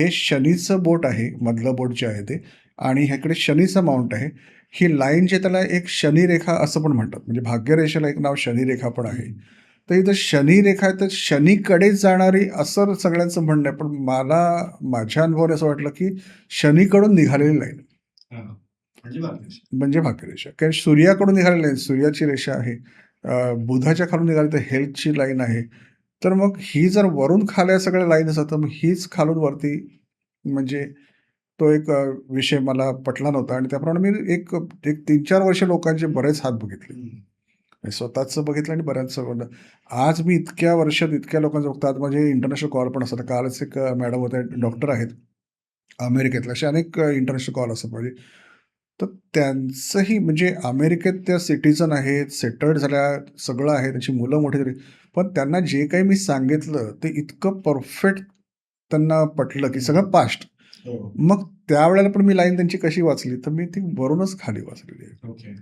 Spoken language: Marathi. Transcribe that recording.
हे शनीचं बोट आहे, मधलं बोट जे आहे ते आणि ह्याकडे शनीचं माउंट आहे. ही लाईन जे त्याला एक शनिरेखा असं पण म्हणतात. म्हणजे भाग्यरेषेला एक नाव शनिरेखा पण आहे. तर इथं शनिरेखा आहे, तर शनीकडेच जाणारी असं सगळ्यांचं म्हणणं आहे. पण मला माझ्या अनुभवाने असं वाटलं, की शनीकडून निघालेली लाईन हां, म्हणजे भाग्यरेषा. म्हणजे भाग्यरेषा. कारण सूर्याकडून निघालेली नाही, सूर्याची रेषा आहे. बुधाच्या खालून निघाली तर हेल्थची लाईन आहे. तर मग ही जर वरून खाल्या सगळ्या लाईन असतात, तर मग हीच खालून वरती म्हणजे तो एक विषय मला पटला नव्हता आणि त्याप्रमाणे मी एक एक 3-4 वर्ष लोकांचे बरेच हात बघितले. म्हणजे स्वतःचं बघितलं आणि बऱ्याचचं बघितलं. आज मी इतक्या वर्षात इतक्या लोकांचं बघतो. आज माझे इंटरनॅशनल कॉल पण असतात. कालच एक मॅडम होत्या, डॉक्टर आहेत अमेरिकेतले. असे अनेक इंटरनॅशनल कॉल असतात माझे. तर त्यांचंही म्हणजे अमेरिकेत त्या सिटिझन आहेत, सेटल्ड झाल्या, सगळं आहे, त्यांची मुलं मोठी झाली. पण त्यांना जे काही मी सांगितलं ते इतकं परफेक्ट त्यांना पटलं, की सगळं पास्ट. हो. मग त्यावेळेला पण मी लाईन त्यांची कशी वाचली, तर मी ती वरूनच खाली वाचलेली आहे. ओके.